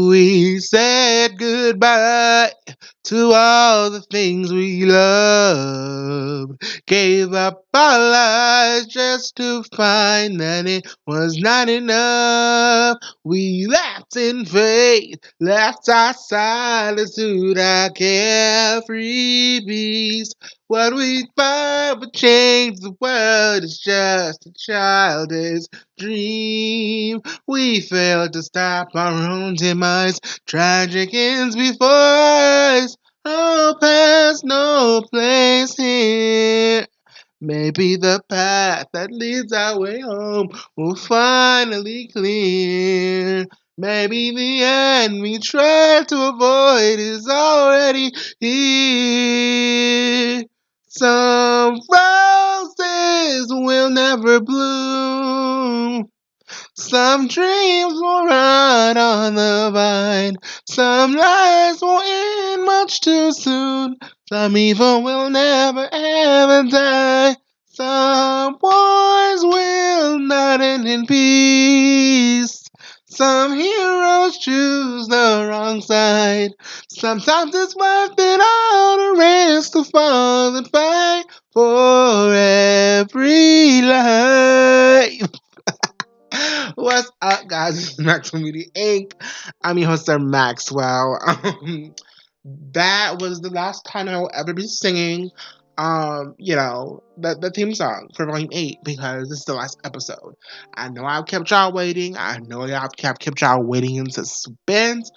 We said goodbye to all the things we loved. Gave up our lives just to find that it was not enough. We laughed in faith, left our solitude, our carefree peace. What we thought would change the world is just a childish dream. We failed to stop our own demise. Tragic ends before us. Hope has no place here. Maybe the path that leads our way home will finally clear. Maybe the end we tried to avoid is already here. Some roses will never bloom. Some dreams will rot on the vine. Some lives will end much too soon. Some evil will never ever die. Some wars will not end in peace. Some heroes choose the wrong side. Sometimes it's worth it all to risk to fall and fight for every life. What's up, guys? This is Maxwell Media Inc. I'm your host, Sir Maxwell. That was the last time I will ever be singing, the theme song for Volume 8 because this is the last episode. I know I've kept y'all waiting. I know I've kept y'all waiting in suspense.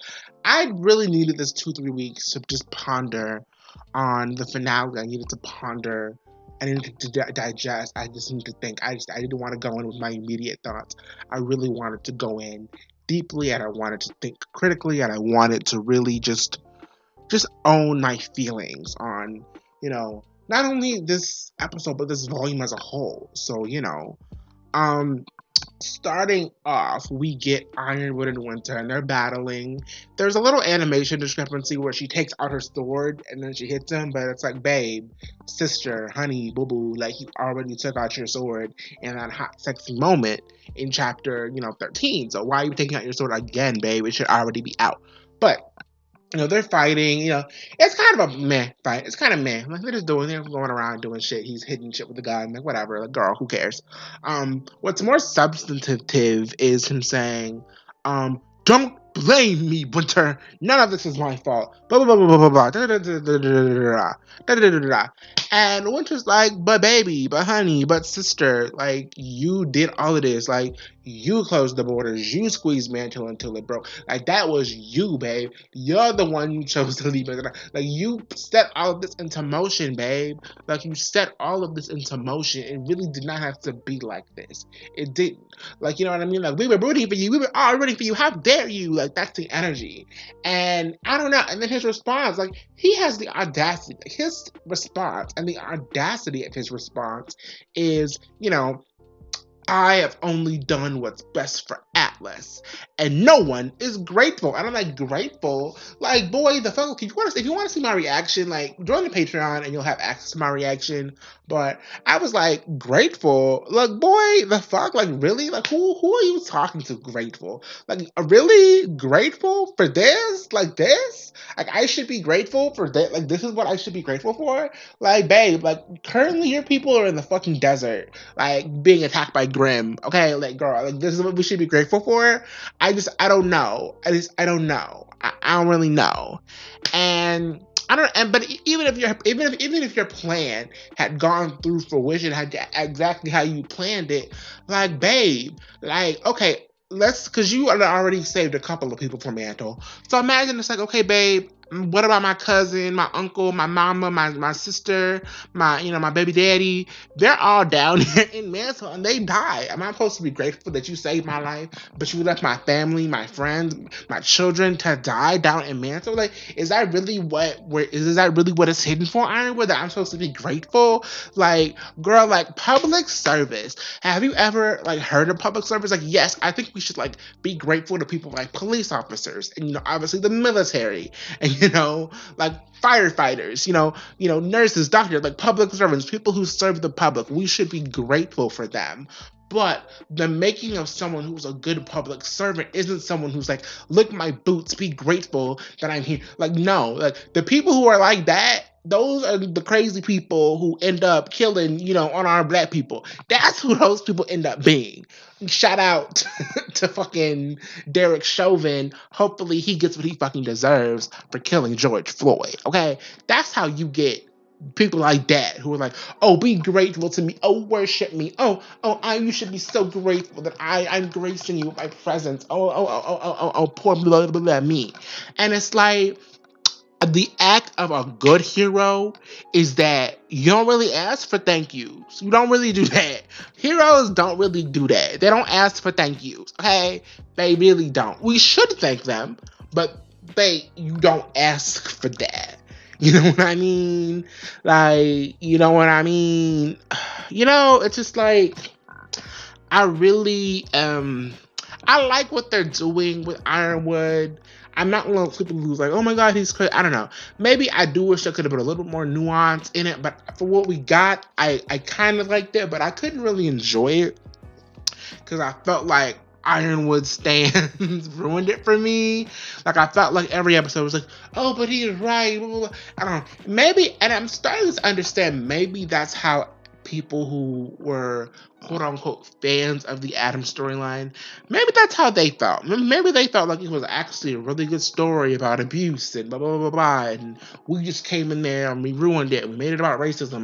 I really needed this 2-3 weeks to just ponder on the finale. I needed to ponder. I needed to digest. I just need to think. I didn't want to go in with my immediate thoughts. I really wanted to go in deeply, and I wanted to think critically, and I wanted to really just own my feelings on, not only this episode but this volume as a whole. So, starting off, we get Ironwood and Winter, and they're battling. There's a little animation discrepancy where she takes out her sword and then she hits him, but it's like, babe, sister, honey, boo boo, like you already took out your sword in that hot, sexy moment in chapter, 13. So why are you taking out your sword again, babe? It should already be out. But they're fighting, it's kind of a meh fight. It's kind of meh. Like, they're going around doing shit. He's hitting shit with the gun. Like, whatever. Like, girl, who cares? What's more substantive is him saying, don't blame me, Winter. None of this is my fault. Blah, blah, blah, blah, blah, blah. Da, da, da, da, da, da, da, da, da, da. And Winter's like, but baby, but honey, but sister, like, you did all of this. Like, you closed the borders. You squeezed Mantle until it broke. Like, that was you, babe. You're the one who chose to leave it. Like, you set all of this into motion, babe. Like, you set all of this into motion. It really did not have to be like this. It didn't. Like, you know what I mean? Like, we were rooting for you. We were all rooting for you. How dare you? Like, that's the energy. And I don't know. And then his response, like, he has the audacity. Like, his response and the audacity of his response is, I have only done what's best for Atlas, and no one is grateful. And I'm like, grateful? Like, boy, the fuck? If you want to see my reaction, like, join the Patreon and you'll have access to my reaction. But I was like, grateful? Like, boy, the fuck? Like, really? Like, who are you talking to? Grateful? Like, really grateful for this? Like, this? Like, I should be grateful for that? Like, this is what I should be grateful for? Like, babe, like, currently your people are in the fucking desert, like, being attacked by Grimm. Okay, like, girl, like, this is what we should be grateful for? I don't know. I don't know. I don't really know. And I don't. But even if your plan had gone through fruition, had exactly how you planned it, like, babe, like, okay, because you already saved a couple of people from Mantle. So imagine it's like, okay, babe, what about my cousin, my uncle, my mama, my sister, my baby daddy? They're all down here in Mantle and they die. Am I supposed to be grateful that you saved my life, but you left my family, my friends, my children to die down in Mantle? Like, is that really what it's hidden for, Ironwood? That I'm supposed to be grateful? Like, girl, like, public service. Have you ever, like, heard of public service? Like, yes, I think we should, like, be grateful to people like police officers and, obviously the military and, like, firefighters, nurses, doctors, like, public servants, people who serve the public. We should be grateful for them. But the making of someone who's a good public servant isn't someone who's like, lick my boots, be grateful that I'm here. Like, no, like the people who are like that, those are the crazy people who end up killing, unarmed black people. That's who those people end up being. Shout out to fucking Derek Chauvin. Hopefully he gets what he fucking deserves for killing George Floyd. Okay? That's how you get people like that who are like, oh, be grateful to me. Oh, worship me. You should be so grateful that I'm gracing you with my presence. Poor blah, blah, blah, me. And it's like, the act of a good hero is that you don't really ask for thank yous. You don't really do that. Heroes don't really do that. They don't ask for thank yous, okay? They really don't. We should thank them, but you don't ask for that. You know what I mean? Like, you know what I mean? It's just like, I really, I like what they're doing with Ironwood. I'm not one of those people who's like, oh my god, he's crazy. I don't know. Maybe I do wish there could have been a little more nuance in it, but for what we got, I kind of liked it, but I couldn't really enjoy it because I felt like Ironwood stands ruined it for me. Like, I felt like every episode was like, oh, but he's right. Blah, blah, blah. I don't know. Maybe, and I'm starting to understand, maybe that's how people who were quote unquote fans of the Adam storyline, maybe that's how they felt. Maybe they felt like it was actually a really good story about abuse and blah blah blah blah, and we just came in there and we ruined it. We made it about racism.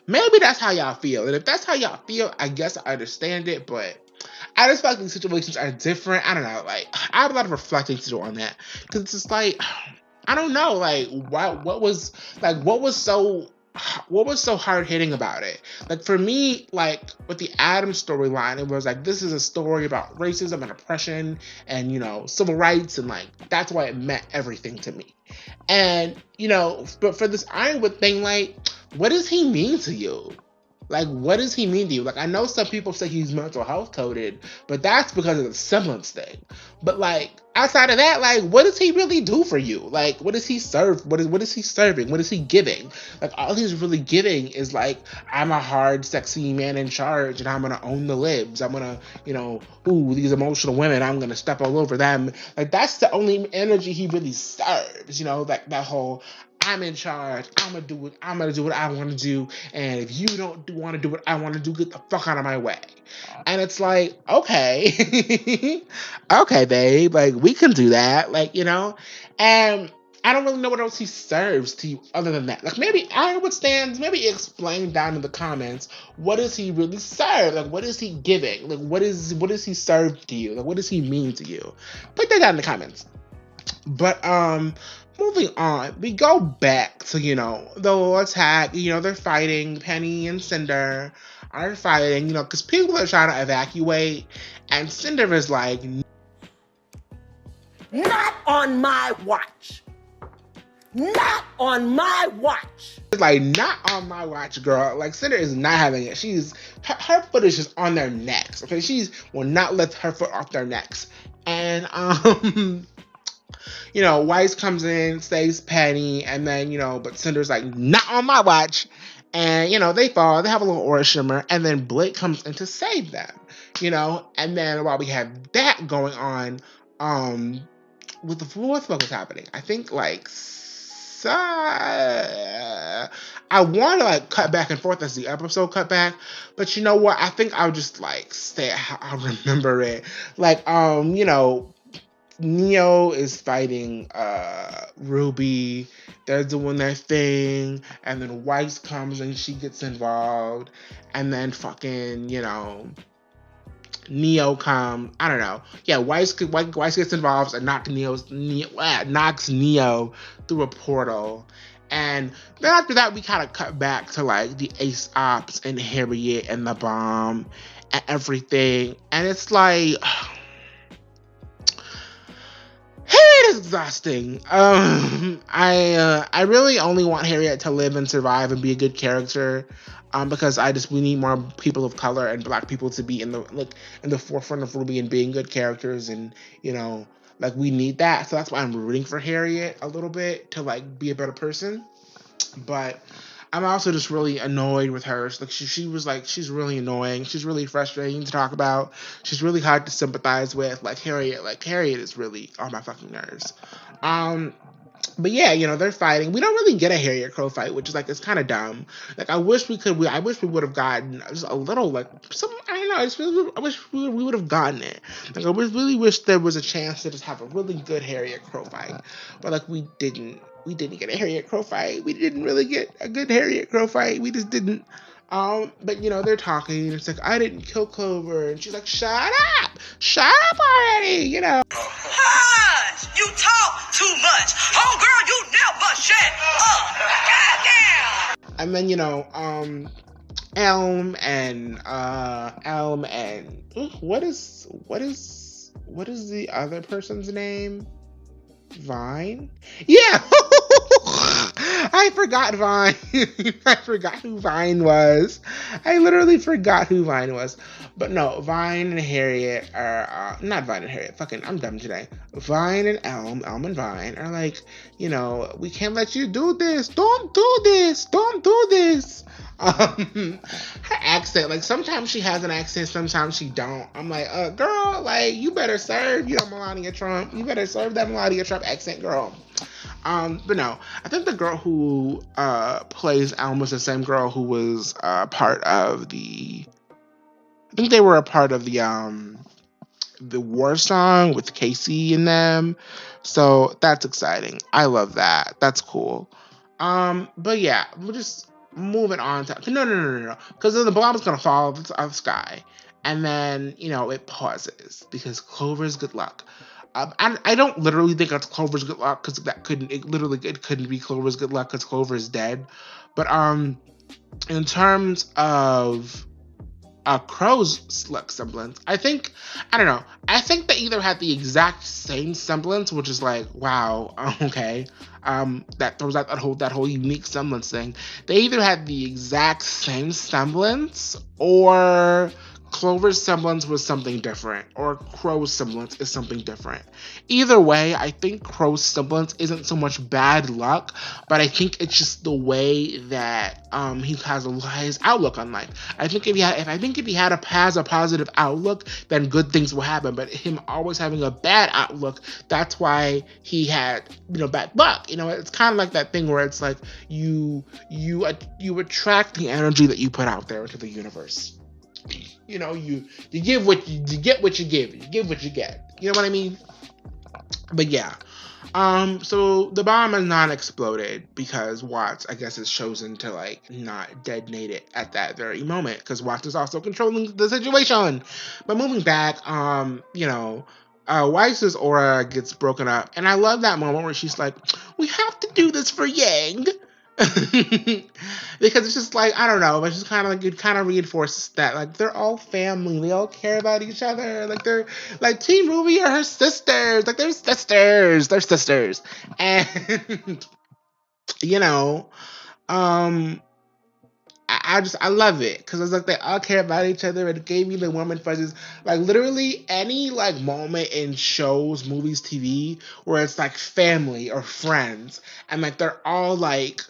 Maybe that's how y'all feel, and if that's how y'all feel, I guess I understand it. But I just feel like these situations are different. I don't know. Like, I have a lot of reflecting to do on that because it's just like, I don't know. Like, what was so hard hitting about it? Like, for me, like with the Adam storyline, it was like, this is a story about racism and oppression and civil rights, and like that's why it meant everything to me. And but for this Ironwood thing, like, what does he mean to you? Like, what does he mean to you? Like, I know some people say he's mental health coded, but that's because of the semblance thing. But like, outside of that, like, what does he really do for you? Like, what does he serve? What is he serving? What is he giving? Like, all he's really giving is like, I'm a hard, sexy man in charge, and I'm gonna own the libs. I'm gonna, these emotional women, I'm gonna step all over them. Like, that's the only energy he really serves. Like that whole, I'm in charge. I'm gonna do what I want to do, and if you don't want to do what I want to do, get the fuck out of my way. And it's like, okay, okay, babe, like, we can do that, and I don't really know what else he serves to you other than that. Like, maybe Ironwood stands, maybe explain down in the comments, what does he really serve? Like, what is he giving? Like, what is he serve to you? Like, what does he mean to you? Put that down in the comments. But moving on, we go back to the attack. They're fighting. Penny and Cinder are fighting. Because people are trying to evacuate, and Cinder is like, not on my watch. Not on my watch. It's like, not on my watch, girl. Like, Cinder is not having it. Her foot is just on their necks. Okay, she will not let her foot off their necks. And Weiss comes in, saves Penny, and then but Cinder's like, not on my watch. And they fall. They have a little aura shimmer, and then Blake comes in to save them. And then while we have that going on, with what was happening? I think I want to cut back and forth as the episode cut back, but you know what? I think I'll just say how I remember it. Neo is fighting RWBY. They're doing their thing, and then Weiss comes and she gets involved, and then fucking Neo comes. I don't know. Yeah, Weiss gets involved and knocks Neo through a portal. And then after that, we kind of cut back to the Ace Ops and Harriet and the bomb and everything. And it's like, Harriet is exhausting. I really only want Harriet to live and survive and be a good character. Because we need more people of color and Black people to be in the forefront of RWBY and being good characters, and we need that. So that's why I'm rooting for Harriet a little bit to be a better person. But I'm also just really annoyed with her. Like she was like, she's really annoying. She's really frustrating to talk about. She's really hard to sympathize with. Like Harriet is really on my fucking nerves. But yeah, they're fighting. We don't really get a Harriet Crow fight, which is like, it's kind of dumb. Like, I wish we could. I wish we would have gotten just a little, like, some. I don't know. I wish we would have gotten it. Like, I really wish there was a chance to just have a really good Harriet Crow fight, but like, we didn't. We didn't get a Harriet Crow fight. We didn't really get a good Harriet Crow fight. We just didn't. But they're talking, and it's like, I didn't kill Clover, and she's like, shut up already, Hush! You talk too much. Oh, girl, you never shut up. Goddamn! And then, Elm and what is the other person's name? Vine? Yeah. I forgot Vine. I forgot who Vine was. I literally forgot who Vine was. But no, Vine and Harriet are not Vine and Harriet. Fucking, I'm dumb today. Vine and Elm and Vine are like, we can't let you do this. Don't do this. Don't do this. Her accent, like, sometimes she has an accent, sometimes she don't. I'm like, girl, like, you better serve, Melania Trump. You better serve that Melania Trump accent, girl. But no, I think the girl who plays Elm is the same girl who was part of the. I think they were a part of the war song with Casey in them. So that's exciting. I love that. That's cool. But yeah, we're just moving on to no, because then the bomb is gonna fall out of the sky, and then it pauses because Clover's good luck. I don't literally think it's Clover's good luck because it couldn't be Clover's good luck because Clover is dead. But in terms of Crow's luck semblance, I think they either had the exact same semblance, which is like, wow, okay, that throws out that whole unique semblance thing. They either had the exact same semblance, or Clover's semblance was something different, or Crow's semblance is something different. Either way, I think Crow's semblance isn't so much bad luck, but I think it's just the way that he has his outlook on life. I think if he had a positive outlook, then good things will happen. But him always having a bad outlook, that's why he had bad luck. It's kind of like that thing where it's like you attract the energy that you put out there into the universe. You give what you get what you give. You give what you get. You know what I mean? But yeah. So the bomb has not exploded because Watts, I guess, is chosen to like not detonate it at that very moment because Watts is also controlling the situation. But moving back, Weiss's aura gets broken up, and I love that moment where she's like, "We have to do this for Yang." Because it's just like, I don't know, it's just kind of like, it kind of reinforces that like they're all family, they all care about each other, like they're like Team RWBY are her sisters, like they're sisters, and I love it because it's like they all care about each other. It gave me the warm and fuzzies. Like literally any like moment in shows, movies, TV where it's like family or friends and like they're all like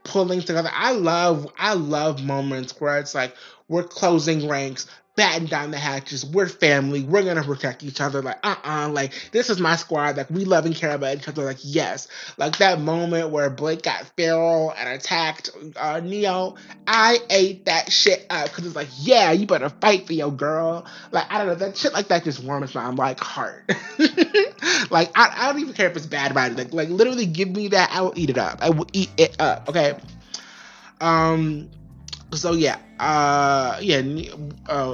pulling together. I love moments where it's like we're closing ranks, batten down the hatches, we're family, we're gonna protect each other, like like this is my squad, like we love and care about each other, like yes. Like that moment where Blake got feral and attacked Neo, I ate that shit up because it's like, yeah, you better fight for your girl. Like I don't know, that shit like that just warms my like heart. Like I don't even care if it's bad about it. Like literally give me that, I will eat it up. I will eat it up. Okay. So yeah,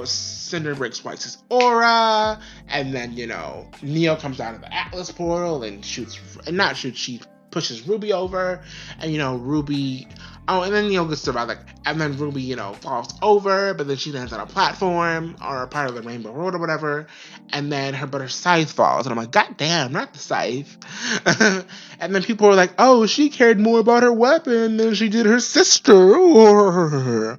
Cinder breaks Weiss's aura, and then Neo comes out of the Atlas portal and she pushes RWBY over, and RWBY. Oh, and then Neo gets survived, and then RWBY, falls over, but then she lands on a platform or a part of the Rainbow Road or whatever, and then her scythe falls, and I'm like, God damn, not the scythe. And then people were like, oh, she cared more about her weapon than she did her sister.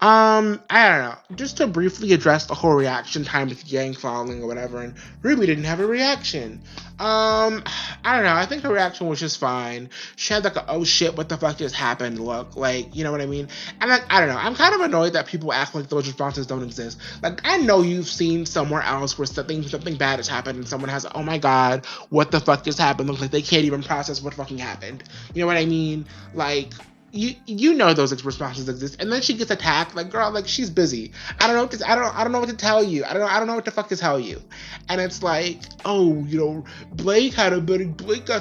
I don't know. Just to briefly address the whole reaction time with Yang falling or whatever, and RWBY didn't have a reaction. I don't know. I think her reaction was just fine. She had like a oh shit, what the fuck just happened look. Like, you know what I mean? And like, I don't know. I'm kind of annoyed that people act like those responses don't exist. Like, I know you've seen somewhere else where something bad has happened and someone has, oh my god, what the fuck just happened? Looks like they can't even process what fucking happened. You know what I mean? Like, you know those responses exist, and then she gets attacked. Like, girl, like, she's busy. I don't know what to, I don't know what to tell you. I don't know what the fuck to tell you. And it's like, oh, you know, Blake got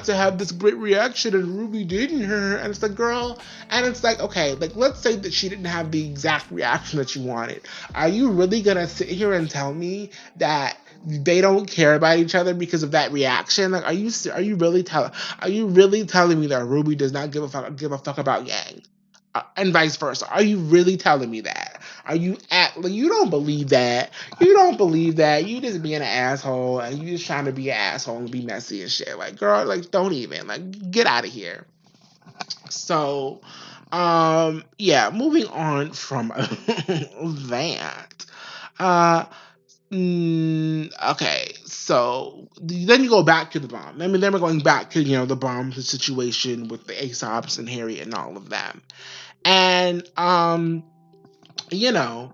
to have this great reaction and Ruby didn't. And it's like, girl, and it's like, okay, like, let's say that she didn't have the exact reaction that you wanted. Are you really gonna sit here and tell me that they don't care about each other because of that reaction? Like, are you really telling me that Ruby does not give a fuck about Yang, and vice versa? Are you really telling me that? Are you like, you don't believe that? You don't believe that? You just being an asshole and you just trying to be an asshole and be messy and shit. Like, girl, like, don't even, like, get out of here. So, yeah, moving on from that. Uh, okay, so then you go back to the bomb. I mean, then we're going back to, you know, the bomb situation with the Aesops and Harriet and all of them. And, you know,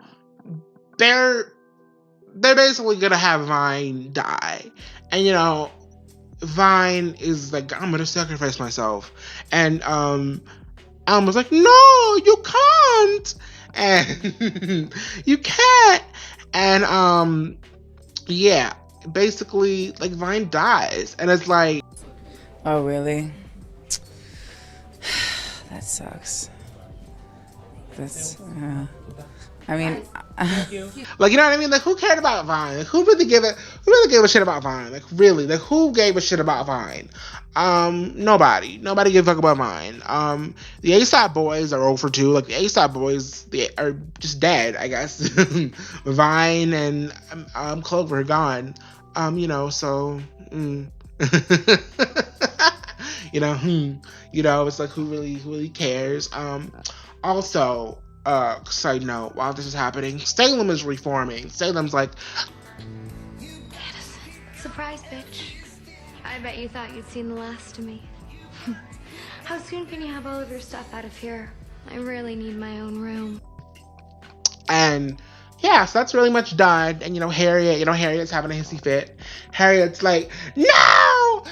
they're basically gonna have Vine die. And, you know, Vine is like, I'm gonna sacrifice myself. And, Alma's like, no, you can't. And you can't. And, yeah, basically, like, Vine dies, and it's like, oh really? That sucks. That's I mean, like, you know what I mean? Like, who cared about Vine? Like, who really gave a shit about Vine? Like, really? Like, who gave a shit about Vine? Nobody gave a fuck about Vine. The ASAP boys are over too. Like, the ASAP boys, they are just dead, I guess. Vine and Clover are gone. You know, so you know, it's like, who really cares? Also, side note, while this is happening, Salem is reforming. Salem's like, Innocent. Surprise, bitch. I bet you thought you'd seen the last of me. How soon can you have all of your stuff out of here? I really need my own room. and yeah, so that's really much done. And, you know, Harriet's having a hissy fit. Harriet's like, no!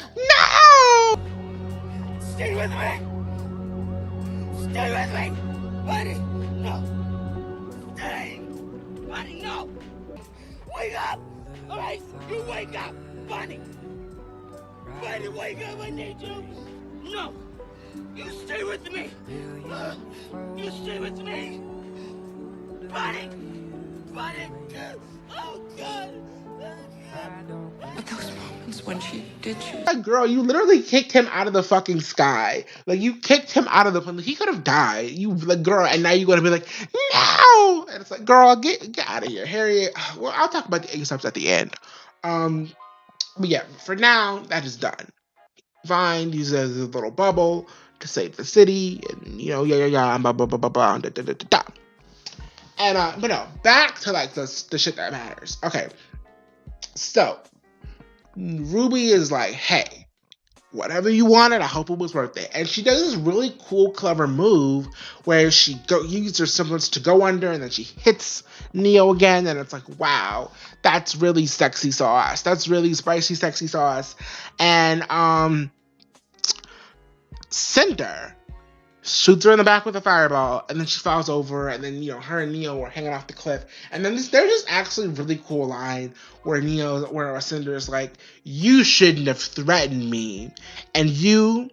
Stay with me! Stay with me! Buddy, no! Stay! Buddy, no! Wake up! Alright, you wake up! Buddy! Buddy, wake up, I need you! No! You stay with me! You stay with me! Buddy! Buddy! Oh, God! but those moments when she did choose. Like, girl, you literally kicked him out of the fucking sky. Like, you kicked him out of the plane. He could have died. You, like, girl, and now you're gonna be like, no! And it's like, girl, get out of here. Harriet, well, I'll talk about the Aesops at the end. But yeah, for now, that is done. Vine uses a little bubble to save the city, and, you know, blah, blah, blah, blah, blah, da, da, da, da, da. And, but no, back to, like, the shit that matters. Okay. So, Ruby is like, hey, whatever you wanted, I hope it was worth it. And she does this really cool, clever move where she uses her semblance to go under, and then she hits Neo again, and it's like, wow, that's really sexy sauce. That's really spicy, sexy sauce. And Cinder shoots her in the back with a fireball, and then she falls over, and then, you know, her and Neo are hanging off the cliff. And then there's just actually a really cool line where Cinder is like, you shouldn't have threatened me, and you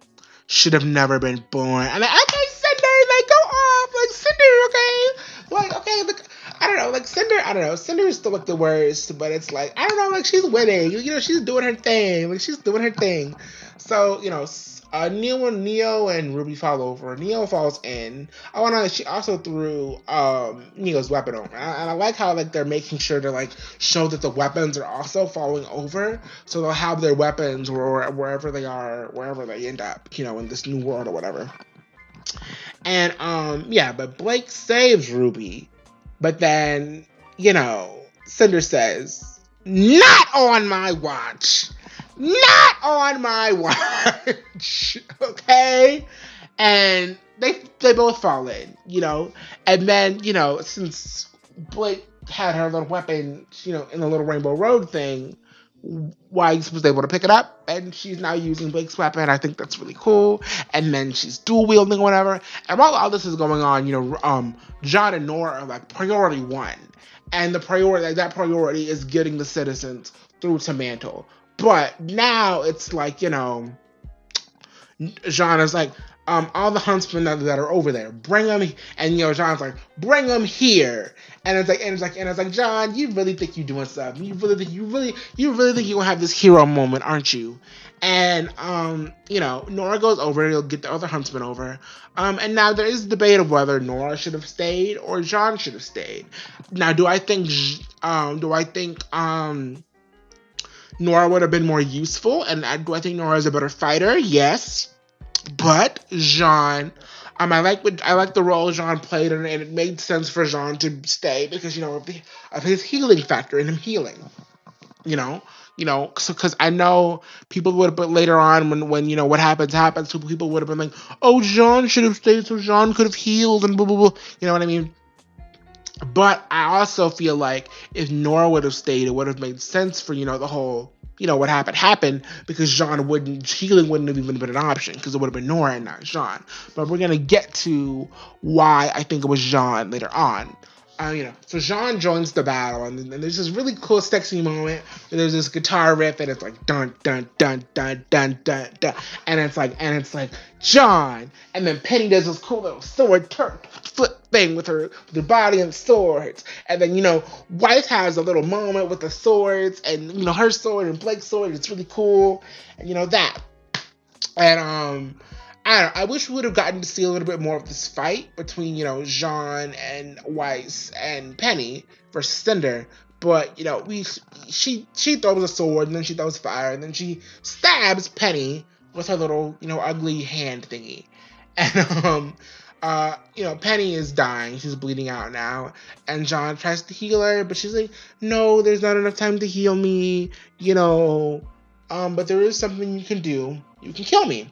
should have never been born. And like, okay, Cinder, like, go off, like, Cinder, okay? Like, okay, like, I don't know, like, Cinder is still, like, the worst, but it's like, I don't know, like, she's winning, you know, she's doing her thing, like, she's doing her thing. So, you know, Neo and Ruby fall over. Neo falls in. Oh, and she also threw Neo's weapon over. And I like how, like, they're making sure to, like, show that the weapons are also falling over, so they'll have their weapons wherever they are, wherever they end up, you know, in this new world or whatever. And yeah, but Blake saves Ruby, but then, you know, Cinder says, not on my watch. Not on my watch, okay? And they both fall in, and then, since Blake had her little weapon, in the little Rainbow Road thing, Weiss was able to pick it up, and she's now using Blake's weapon. I think that's really cool. And then she's dual wielding whatever. And while all this is going on, John and Nora are like priority one, and the priority, that priority is getting the citizens through to Mantle. But now it's like, Jean is like, all the huntsmen that are over there, bring them, and John's like, bring them here, and it's like, John, you really think you're doing something? You really think you're gonna have this hero moment, aren't you? And Nora goes over, he'll get the other huntsmen over, and now there is debate of whether Nora should have stayed or John should have stayed. Now, do I think Nora would have been more useful, and do I think Nora is a better fighter? Yes. But Jean, I like the role Jean played, and it made sense for Jean to stay because of his healing factor and him healing. Because I know people would have, but later on when what happens, so people would have been like, oh, Jean should have stayed so Jean could have healed and blah blah blah. You know what I mean? But I also feel like if Nora would have stayed, it would have made sense for the whole. What happened because healing wouldn't have even been an option because it would have been Nora and not Jean. But we're going to get to why I think it was Jean later on. So Jean joins the battle, and there's this really cool, sexy moment. There's this guitar riff, and it's like dun dun dun dun dun dun dun, and it's like John, and then Penny does this cool little sword turn flip thing with her body and swords, and then Weiss has a little moment with the swords, and her sword and Blake's sword. It's really cool, and that, and I wish we would have gotten to see a little bit more of this fight between, Jean and Weiss and Penny versus Cinder. But, she throws a sword, and then she throws fire, and then she stabs Penny with her little, ugly hand thingy. And, Penny is dying. She's bleeding out now. And John tries to heal her, but she's like, no, there's not enough time to heal me, but there is something you can do. You can kill me.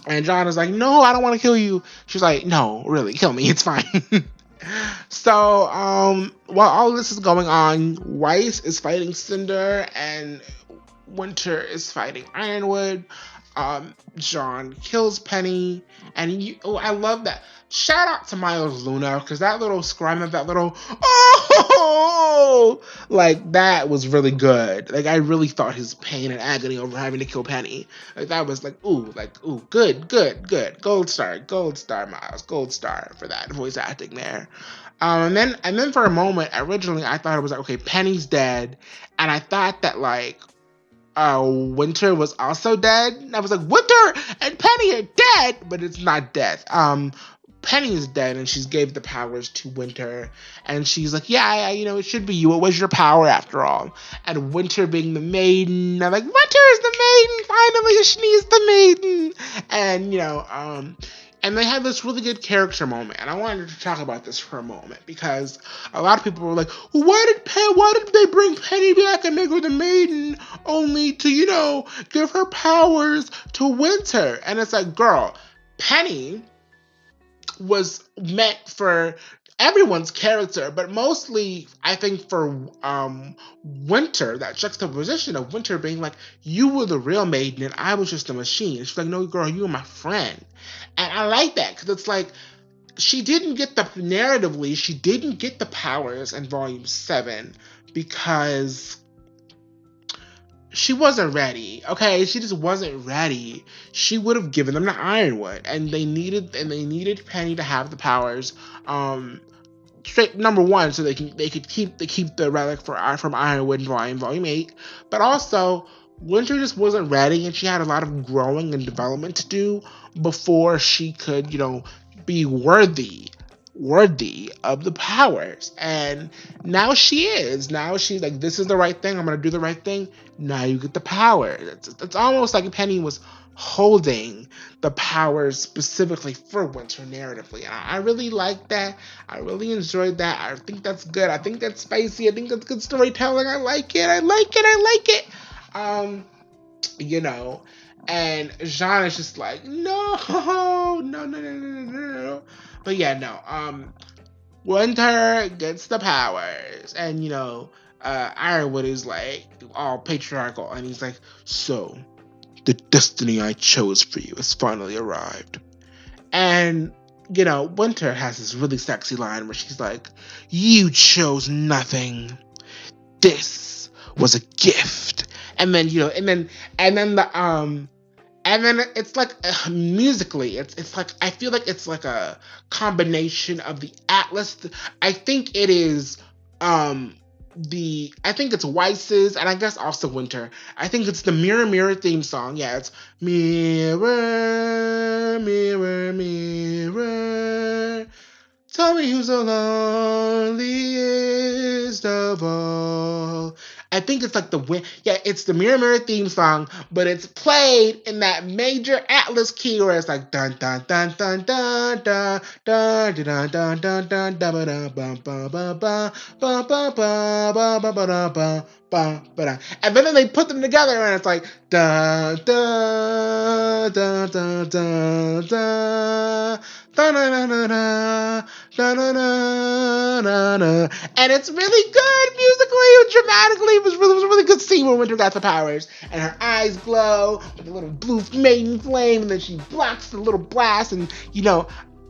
And John is like, no, I don't want to kill you. She's like, no, really, kill me. It's fine. So, while all this is going on, Weiss is fighting Cinder, and Winter is fighting Ironwood. John kills Penny, and I love that. Shout out to Miles Luna, because that little scream of that little, oh, like, that was really good. Like, I really thought his pain and agony over having to kill Penny. Like, that was ooh, good. Gold star, Miles. Gold star for that voice acting there. And then for a moment, originally, I thought it was like, okay, Penny's dead, and I thought that, Winter was also dead. And I was like, Winter and Penny are dead, but it's not death. Penny is dead, and she's gave the powers to Winter, and she's like, yeah, it should be you. It was your power after all. And Winter being the maiden, I'm like, Winter is the maiden. Finally, she's the maiden. And and they had this really good character moment, and I wanted to talk about this for a moment because a lot of people were like, well, why did they bring Penny back and make her the maiden only to, give her powers to Winter? And it's like, girl, Penny was meant for everyone's character, but mostly, I think, for Winter, that juxtaposition of Winter being like, you were the real maiden and I was just a machine. She's like, no, girl, you were my friend. And I like that, because it's like, she didn't get the powers in Volume 7 because she wasn't ready, okay? She just wasn't ready. She would have given them to Ironwood, and they needed Penny to have the powers. Number one, so they could keep the relic from Ironwood in Volume 8, but also Winter just wasn't ready, and she had a lot of growing and development to do before she could, be worthy of the powers. And now she is. Now she's like, this is the right thing. I'm going to do the right thing. Now you get the power. It's almost like Penny was holding the powers specifically for Winter narratively. And I really like that. I really enjoyed that. I think that's good. I think that's spicy. I think that's good storytelling. I like it. you know. And Jean is just like, no, no, no, no, no, no, no. But yeah, no. Winter gets the powers, and Ironwood is like all patriarchal, and he's like, so the destiny I chose for you has finally arrived. And Winter has this really sexy line where she's like, you chose nothing. This was a gift. And then it's like musically, it's like I feel like it's like a combination of the Atlas. I think it is I think it's Weiss's, and I guess also Winter. I think it's the Mirror Mirror theme song. Yeah, it's Mirror, Mirror, Mirror. Tell me who's the loneliest of all. I think it's like it's the Mirror Mirror theme song, but it's played in that major Atlas key where it's like dun dun dun dun dun dun dun dun dun dun dun dun bum bum bum bum bum bum bum bum bum bum. And then they put them together and it's like dun dun dun dun dun dun. And it's really good musically, dramatically. It was a really good scene when Winter got the powers, and her eyes glow with a little blue maiden flame, and then she blocks the little blast, and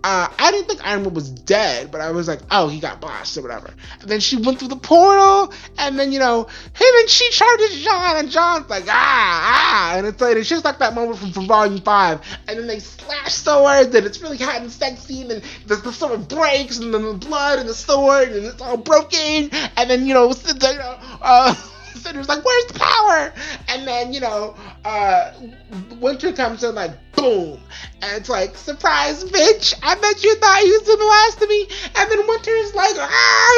I didn't think Ironwood was dead, but I was like, oh, he got blasted or whatever. And then she went through the portal, and then, him and she charges Jean, and John's like, and it's like, it's just like that moment from Volume 5. And then they slash swords, and it's really hot and sexy, and then the sword breaks, and then the blood and the sword, and it's all broken. And then, Cinder's like, where's the power? And then, Winter comes in like, boom. And it's like, surprise, bitch. I bet you thought you was the last of me. And then Winter's like,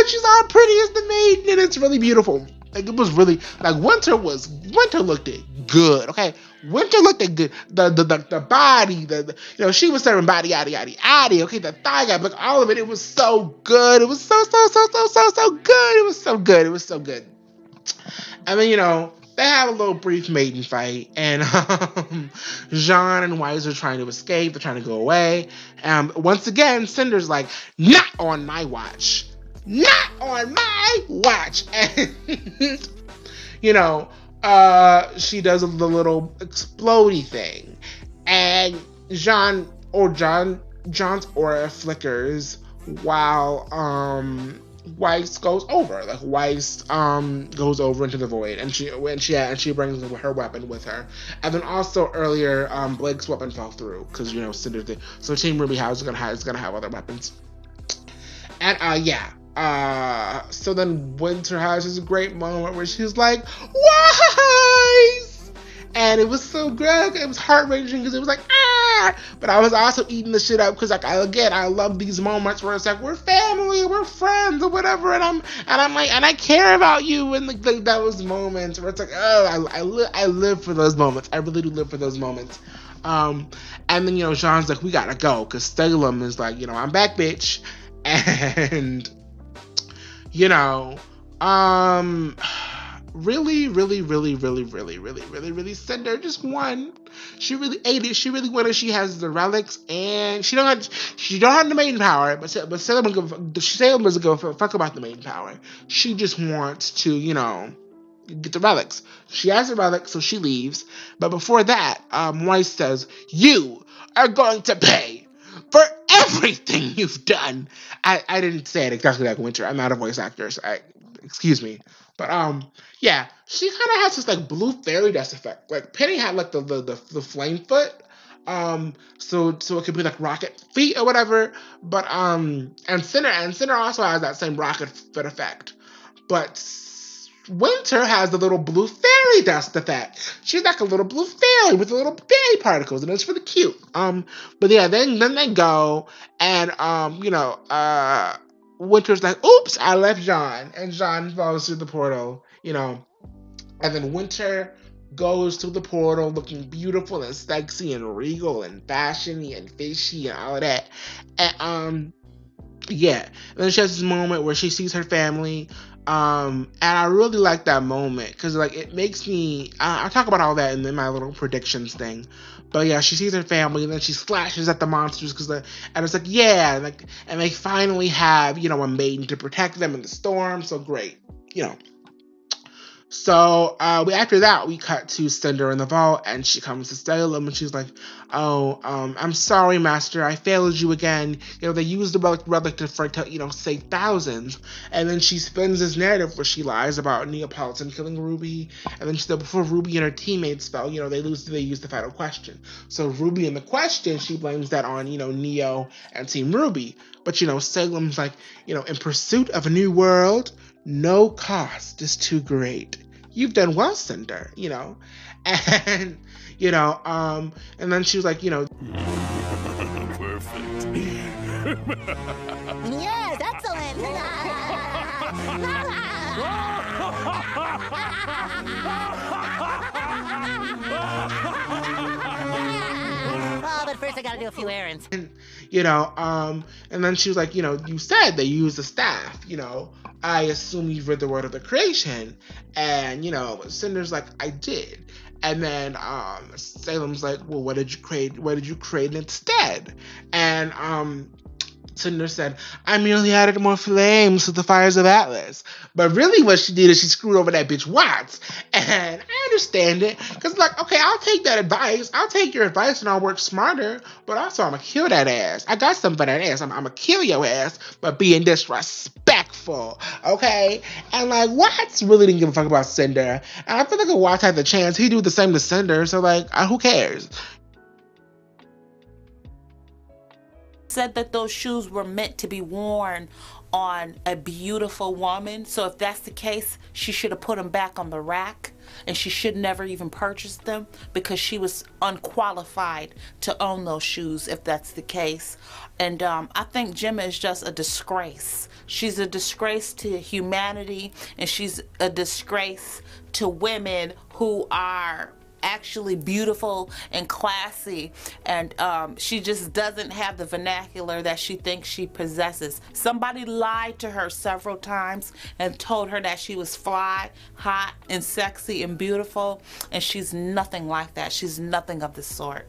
she's all pretty as the maiden. And it's really beautiful. Like, it was really, like, Winter looked it good, okay? Winter looked it good. The body, she was serving body, yaddy, yaddy, yaddy, okay? The thigh gap, like, all of it, it was so good. It was so good. It was so good. It was so good. And then, they have a little brief maiden fight, and Jean and Weiss are trying to escape. They're trying to go away. Once again, Cinder's like, not on my watch. Not on my watch. And, she does the little explodey thing. And John's aura flickers while, Weiss goes over. Like, Weiss goes over into the void, and she brings her weapon with her. And then also earlier, Blake's weapon fell through because Cinder did. So Team RWBY House is gonna have other weapons. And so then Winter has this great moment where she's like, Weiss! And it was so good. It was heart-wrenching because it was like, but I was also eating the shit up because, like, I love these moments where it's like, we're family, we're friends, or whatever, and I'm like, and I care about you, and like those moments where it's like, I live for those moments. I really do live for those moments. And then Jean's like, we gotta go because Salem is like, I'm back, bitch, and really Cinder just won. She really ate it. She really won it. She has the relics, and she don't have the maiden power, but Salem doesn't give a fuck about the maiden power. She just wants to, get the relics. She has the relics, so she leaves. But before that, Weiss says, you are going to pay for everything you've done. I didn't say it exactly like Winter. I'm not a voice actor, so excuse me. But yeah, she kind of has this like blue fairy dust effect. Like Penny had like the flame foot, so it could be like rocket feet or whatever. But and Cinder also has that same rocket foot effect. But Winter has the little blue fairy dust effect. She's like a little blue fairy with the little fairy particles, and it's really cute. But yeah, then they go, and Winter's like, oops, I left Jean, and Jean falls through the portal, and then Winter goes to the portal looking beautiful and sexy and regal and fashiony and fishy and all of that. And yeah, and then she has this moment where she sees her family. And I really like that moment because like it makes me. I talk about all that in my little predictions thing, but yeah, she sees her family and then she slashes at the monsters and it's like yeah, and they finally have a maiden to protect them in the storm. So great, you know. So after that, we cut to Cinder in the vault, and she comes to Salem, and she's like, "Oh, I'm sorry, Master. I failed you again. They used the relic to save thousands." And then she spins this narrative where she lies about Neapolitan killing Ruby, and then she said before Ruby and her teammates fell, they used the Fatal Question. So Ruby in the question, she blames that on Neo and Team Ruby. But Salem's like, in pursuit of a new world, no cost is too great. You've done well, Cinder, and and then she was like, Perfect. Yes, excellent. Oh, but first I gotta do a few errands. And then she was like, you said they used the staff, I assume you've read the word of the creation. And, Cinder's like, I did. And then Salem's like, well, what did you create instead? And Cinder said, I merely added more flames to the fires of Atlas. But really what she did is she screwed over that bitch Watts. And I understand it. Because, like, okay, I'll take that advice. I'll take your advice and I'll work smarter. But also, I'm going to kill that ass. I got something for that ass. I'm going to kill your ass. But being disrespectful. Okay? And, like, Watts really didn't give a fuck about Cinder. And I feel like if Watts had the chance, he'd do the same to Cinder. So, like, who cares? Said that those shoes were meant to be worn on a beautiful woman. So if that's the case, she should have put them back on the rack, and she should never even purchase them because she was unqualified to own those shoes if that's the case. And I think Gemma is just a disgrace. She's a disgrace to humanity, and she's a disgrace to women who are actually beautiful and classy, and she just doesn't have the vernacular that she thinks she possesses. Somebody lied to her several times and told her that she was fly, hot, and sexy and beautiful, and she's nothing like that. She's nothing of the sort.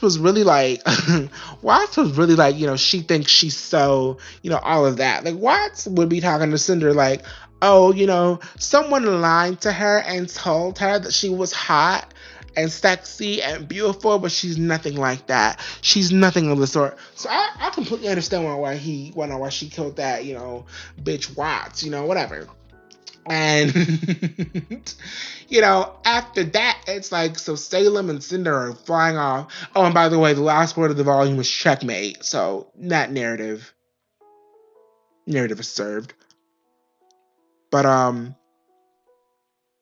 Was really like Watts was really like, she thinks she's so, all of that. Like Watts would be talking to Cinder like, oh, someone lied to her and told her that she was hot and sexy and beautiful, but she's nothing like that. She's nothing of the sort. So I completely understand why she killed that, bitch Watts, whatever. And after that, it's like, so Salem and Cinder are flying off. Oh, and by the way, the last word of the volume was checkmate. So that narrative is served. But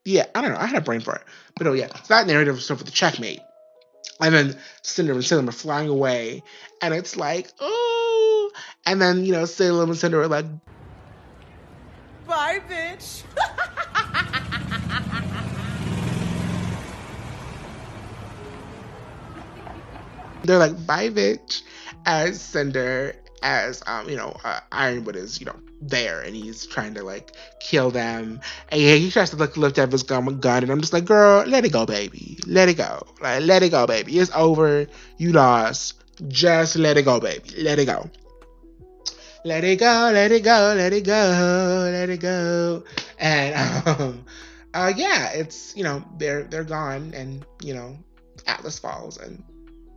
yeah, I don't know. I had a brain for it. But oh yeah, so that narrative was served with the checkmate. And then Cinder and Salem are flying away, and it's like, oh. And then Salem and Cinder are like, bye, bitch. they're like, bye, bitch, as Cinder, as Ironwood is there, and he's trying to like kill them, and he tries to lift up his gun, and I'm just like, girl, let it go, baby, let it go, like, let it go, baby, it's over, you lost, just let it go, baby, let it go. Let it go, let it go, let it go, let it go. And yeah, it's they're gone, and Atlas falls, and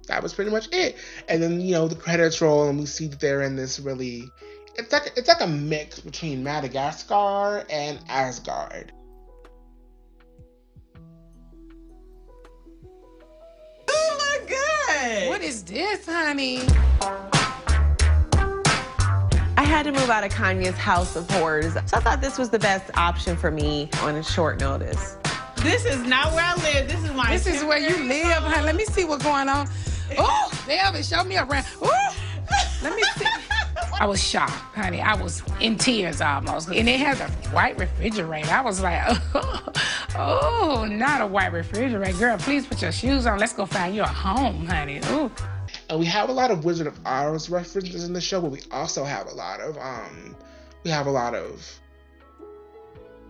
that was pretty much it. And then the credits roll, and we see that they're in this really, it's like a mix between Madagascar and Asgard. You look good. What is this, honey? I had to move out of Kanye's house of horrors, so I thought this was the best option for me on a short notice. This is not where I live. This is where you live, honey. Let me see what's going on. Oh, Elvis, show me around. Oh, let me see. I was shocked, honey. I was in tears almost. And they had a white refrigerator. I was like, oh, not a white refrigerator. Girl, please put your shoes on. Let's go find you a home, honey. Ooh. And we have a lot of Wizard of Oz references in the show, but we also have a lot of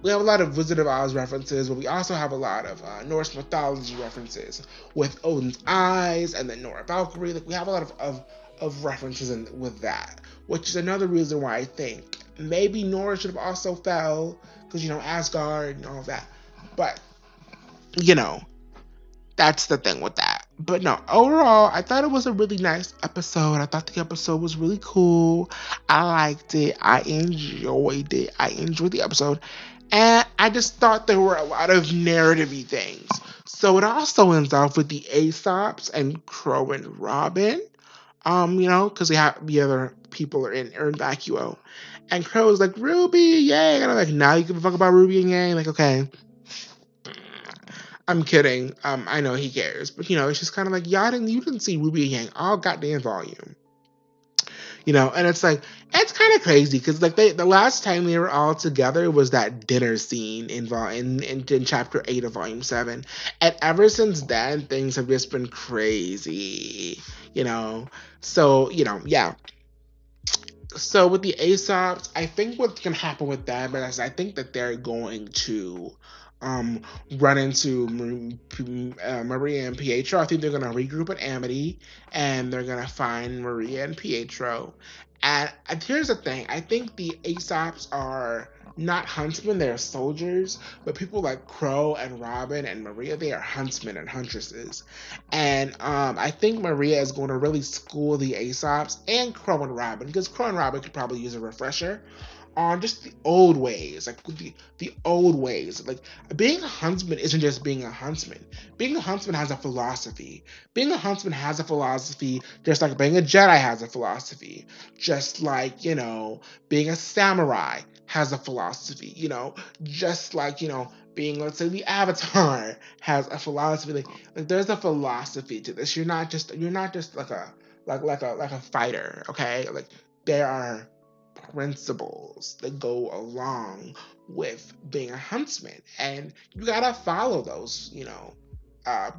we have a lot of Wizard of Oz references, but we also have a lot of Norse mythology references with Odin's eyes and the Nora Valkyrie. Like, we have a lot of references with that, which is another reason why I think maybe Nora should have also fell, because, Asgard and all of that. But, that's the thing with that. But no, overall, I thought it was a really nice episode. I thought the episode was really cool. I liked it. I enjoyed it. I enjoyed the episode. And I just thought there were a lot of narrative-y things. So it also ends off with the Aesops and Crow and Robin. Because the other people are in Vacuole. And Crow's like, Ruby, yay. And I'm like, now you give a fuck about Ruby and yay? Like, okay. I'm kidding. I know he cares. But, it's just kind of like, you didn't see Ruby and Yang all goddamn volume. And it's like, it's kind of crazy because like the last time they were all together was that dinner scene in chapter 8 of volume 7. And ever since then, things have just been crazy, So, yeah. So with the Aesops, I think what's going to happen with them is I think that they're going to run into Maria and Pietro. I think they're going to regroup at Amity, and they're going to find Maria and Pietro. And here's the thing. I think the Aesops are not huntsmen, they're soldiers, but people like Crow and Robin and Maria, they are huntsmen and huntresses. And I think Maria is going to really school the Aesops and Crow and Robin, because Crow and Robin could probably use a refresher on just the old ways, like the old ways. Like, being a huntsman isn't just being a huntsman. Being a huntsman has a philosophy. Being a huntsman has a philosophy, just like being a Jedi has a philosophy. Just like, being a samurai has a philosophy, just like, being, let's say, the Avatar has a philosophy. Like there's a philosophy to this. You're not just like a fighter, okay? Like, there are principles that go along with being a huntsman, and you gotta follow those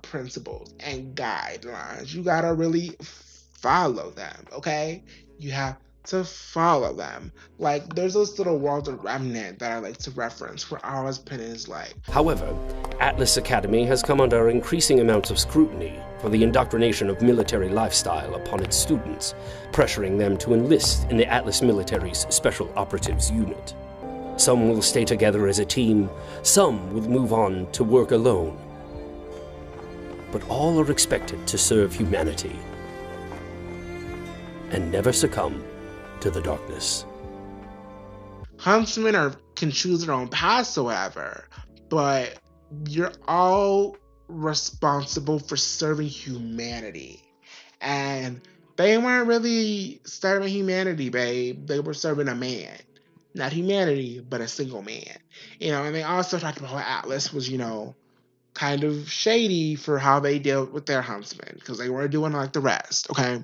principles and guidelines. You gotta really follow them, okay? You have to follow them. Like, there's this little Walter Remnant that I like to reference where Ozpin is like, however, Atlas Academy has come under increasing amounts of scrutiny for the indoctrination of military lifestyle upon its students, pressuring them to enlist in the Atlas military's Special Operatives Unit. Some will stay together as a team, some will move on to work alone. But all are expected to serve humanity and never succumb to the darkness. Huntsmen can choose their own paths, however, but you're all responsible for serving humanity. And they weren't really serving humanity, babe. They were serving a man. Not humanity, but a single man. And they also talked about how Atlas was, kind of shady for how they dealt with their huntsmen, because they weren't doing like the rest, okay?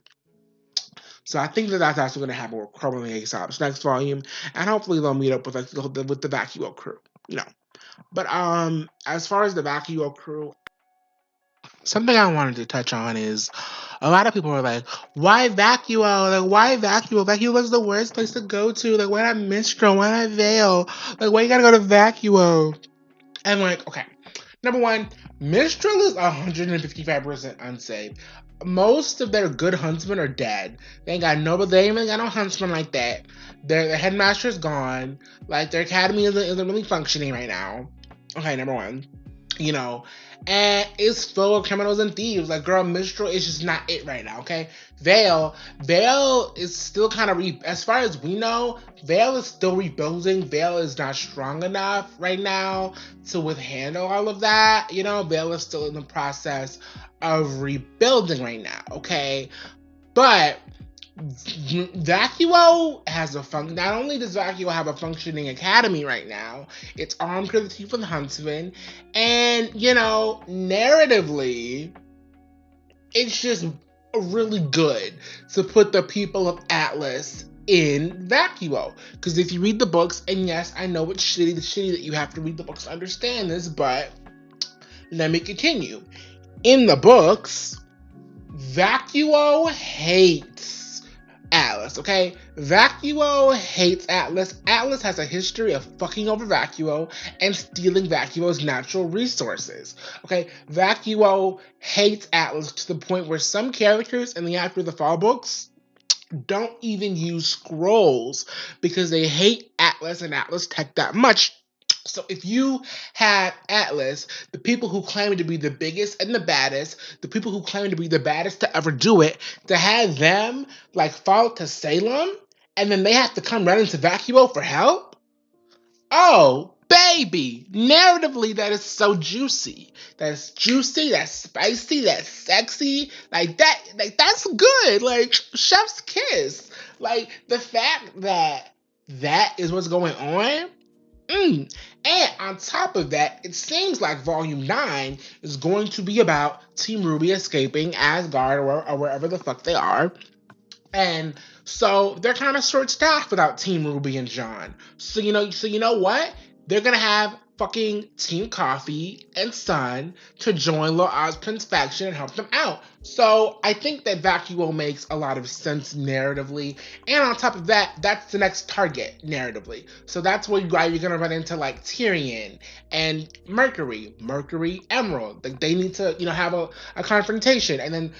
So I think that's actually going to happen with Crow and the Aesops next volume, and hopefully they'll meet up with the Vacuole crew, But as far as the Vacuole crew, something I wanted to touch on is a lot of people are like, why Vacuole? Like, why Vacuole? Vacuole is the worst place to go to. Like, why not Mistral? Why not Veil? Like, why you gotta go to Vacuole? And like, okay, number one, Mistral is 155% unsafe. Most of their good huntsmen are dead. They ain't got no huntsmen like that. The headmaster is gone. Like, their academy isn't really functioning right now. Okay, number one. And it's full of criminals and thieves. Like, girl, Mistral is just not it right now, okay? Veil is still kind of, as far as we know, Veil is still rebuilding. Veil is not strong enough right now to handle all of that. Veil is still in the process of rebuilding right now, okay? But Vacuole has not only does Vacuole have a functioning academy right now, it's armed to the teeth with huntsmen, and, narratively, it's just really good to put the people of Atlas in Vacuole. Because if you read the books, and yes, I know it's shitty that you have to read the books to understand this, but let me continue. In the books, Vacuole hates Atlas, okay? Vacuole hates Atlas. Atlas has a history of fucking over Vacuole and stealing Vacuole's natural resources, okay? Vacuole hates Atlas to the point where some characters in the After the Fall books don't even use scrolls because they hate Atlas and Atlas tech that much. So if you had Atlas, the people who claim to be the biggest and the baddest, the people who claim to be the baddest to ever do it, to have them like fall to Salem, and then they have to come running to Vacuole for help? Oh, baby! Narratively, that is so juicy. That's juicy, that's spicy, that's sexy. Like that's good. Like, chef's kiss. Like, the fact that that is what's going on. And on top of that, it seems like Volume 9 is going to be about Team RWBY escaping Asgard or wherever the fuck they are. And so they're kind of short-staffed without Team RWBY and John. So you know what? They're gonna have fucking Team Coffee and Sun to join Lil Ozpin's faction and help them out. So I think that Vacuole makes a lot of sense narratively. And on top of that, that's the next target narratively. So that's where you're gonna run into like Tyrion and Mercury, Emerald. Like, they need to, have a confrontation. And then,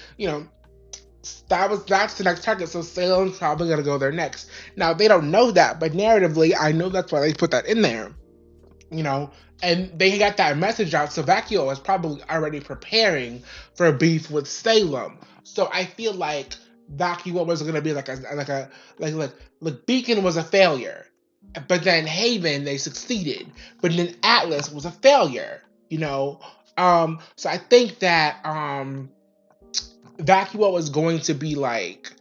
that's the next target, so Salem's probably gonna go there next. Now, they don't know that, but narratively, I know that's why they put that in there. And they got that message out, so Vacuole is probably already preparing for a beef with Salem. So I feel like Vacuole was gonna be like Beacon was a failure, but then Haven, they succeeded, but then Atlas was a failure. So I think that Vacuole is going to be like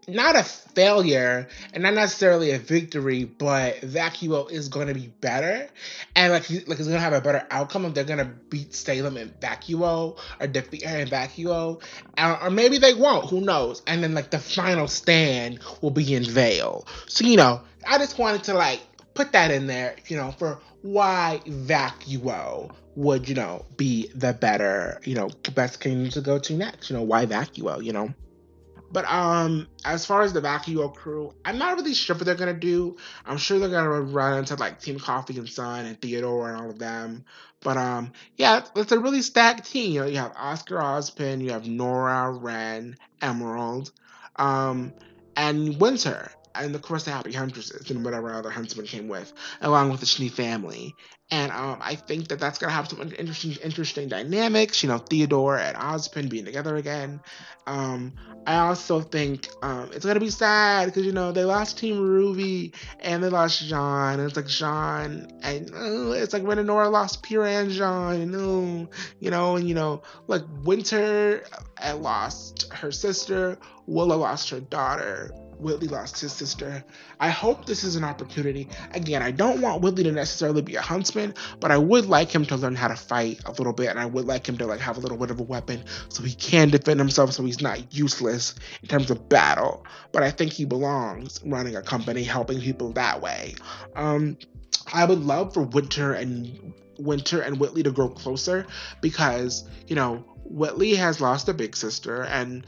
not a failure and not necessarily a victory, but Vacuole is going to be better, and like it's going to have a better outcome if they're going to beat Salem and Vacuole or defeat her in Vacuole, or maybe they won't. Who knows? And then like the final stand will be in Vale. So I just wanted to like put that in there, for why Vacuole would, be the better, best king to go to next. Why Vacuole, But as far as the Vacuole crew, I'm not really sure what they're gonna do. I'm sure they're gonna run into like Team Coffee and Sun and Theodore and all of them. But yeah, it's a really stacked team. You have Oscar Ozpin, you have Nora, Ren, Emerald, and Winter, and of course the Happy Huntresses and whatever other huntsman came with, along with the Schnee family. And I think that that's gonna have some interesting dynamics. Theodore and Ozpin being together again. I also think it's gonna be sad because they lost Team RWBY and they lost Jean. And it's like Jean, and it's like when Nora lost Pyrrha and Jean. And like Winter lost her sister. Willow lost her daughter. Whitley lost his sister. I hope this is an opportunity. Again, I don't want Whitley to necessarily be a huntsman, but I would like him to learn how to fight a little bit, and I would like him to like have a little bit of a weapon so he can defend himself, so he's not useless in terms of battle. But I think he belongs running a company, helping people that way. I would love for Winter and Whitley to grow closer because, Whitley has lost a big sister, and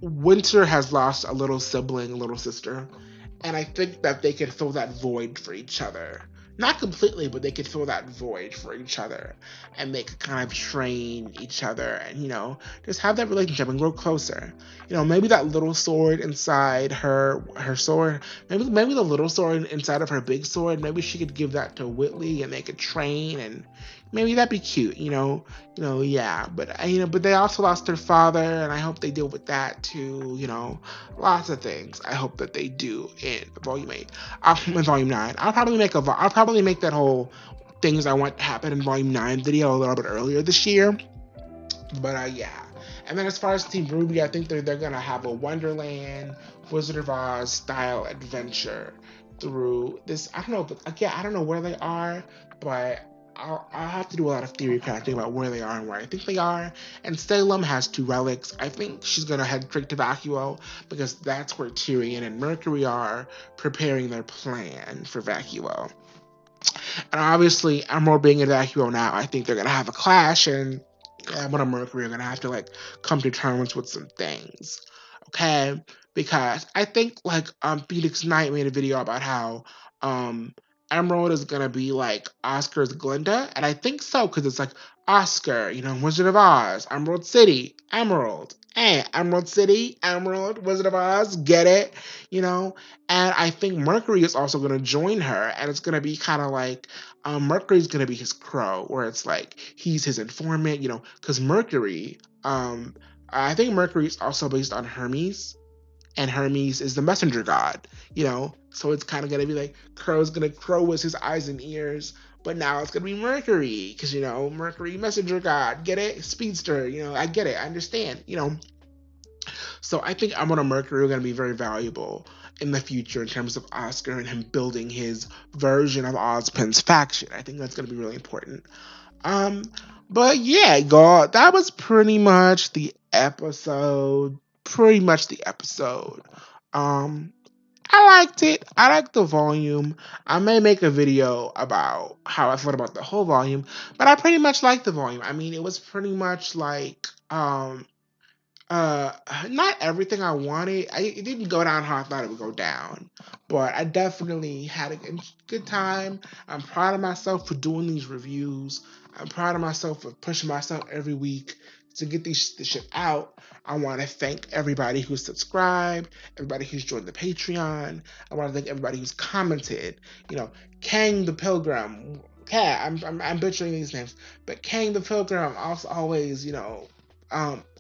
Winter has lost a little sibling, a little sister, and I think that they could fill that void for each other. Not completely, but they could fill that void for each other, and they could kind of train each other and, just have that relationship and grow closer. Maybe that little sword inside her sword, maybe the little sword inside of her big sword, maybe she could give that to Whitley and they could train, and maybe that'd be cute, yeah. But they also lost their father, and I hope they deal with that too, lots of things I hope that they do in Volume 8. In Volume 9. I'll probably make that whole things I want to happen in Volume 9 video a little bit earlier this year. But yeah. And then as far as Team RWBY, I think they're gonna have a Wonderland, Wizard of Oz style adventure through this. I don't know, but again, I don't know where they are, but I'll have to do a lot of theory crafting about where they are and where I think they are. And Salem has 2 relics. I think she's going to head straight to Vacuole because that's where Tyrion and Mercury are preparing their plan for Vacuole. And obviously, Emerald being in Vacuole now, I think they're going to have a clash, and Gemma and Mercury are gonna have to like come to terms with some things, okay? Because I think like Phoenix Knight made a video about how um Emerald is gonna be like Oscar's Glinda, and I think so because it's like Oscar, you know, Wizard of Oz, Emerald City, Emerald. Hey, Emerald City, Emerald, Wizard of Oz, get it? You know? And I think Mercury is also going to join her, and it's going to be kind of like Mercury's going to be his crow, where it's like he's his informant, you know, because Mercury, I think Mercury is also based on Hermes, and Hermes is the messenger god, you know, so it's kind of going to be like Crow was his eyes and ears, but now it's going to be Mercury, because, you know, Mercury, messenger god, get it? Speedster, you know, I get it, I understand, you know. So I think Emerald and Mercury are going to be very valuable in the future in terms of Oscar and him building his version of Ozpin's faction. I think that's going to be really important. But yeah, God, that was pretty much the episode. I liked it. I liked the volume. I may make a video about how I thought about the whole volume, but I pretty much liked the volume. I mean, it was pretty much like uh, not everything I wanted. It didn't go down how I thought it would go down, but I definitely had a good time. I'm proud of myself for doing these reviews. I'm proud of myself for pushing myself every week to get this shit out. I want to thank everybody who's subscribed, everybody who's joined the Patreon. I want to thank everybody who's commented. You know, Kang the Pilgrim. Yeah, I'm butchering these names, but Kang the Pilgrim also always, you know,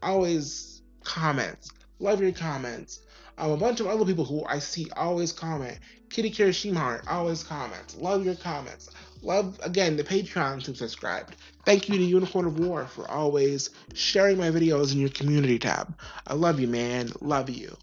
always comments. Love your comments. A bunch of other people who I see always comment. Kitty Kirishima always comments. Love your comments. Love, again, the Patreons who subscribed. Thank you to Unicorn of War for always sharing my videos in your community tab. I love you, man. Love you.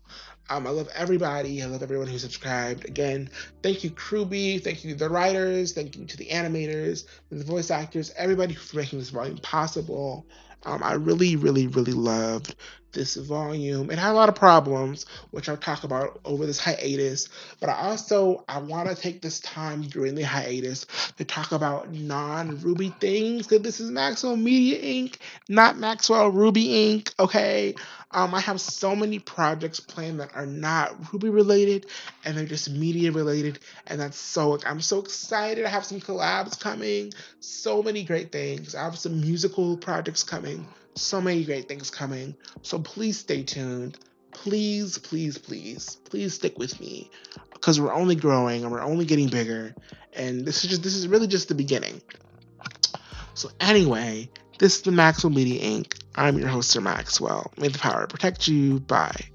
I love everybody. I love everyone who subscribed. Again, thank you, RWBY. Thank you to the writers. Thank you to the animators, the voice actors, everybody for making this volume possible. I really, really, really loved this volume. It had a lot of problems, which I'll talk about over this hiatus. But I want to take this time during the hiatus to talk about non-RWBY things. Because this is Maxwell Media Inc., not Maxwell RWBY Inc., okay? I have so many projects planned that are not RWBY related, and they're just media related, and I'm so excited. I have some collabs coming, so many great things. I have some musical projects coming, so many great things coming. So please stay tuned. Please, please, please, please stick with me, because we're only growing and we're only getting bigger, and this is really just the beginning. So anyway, this is the Maxwell Media Inc. I'm your host, Sir Maxwell. May the power protect you. Bye.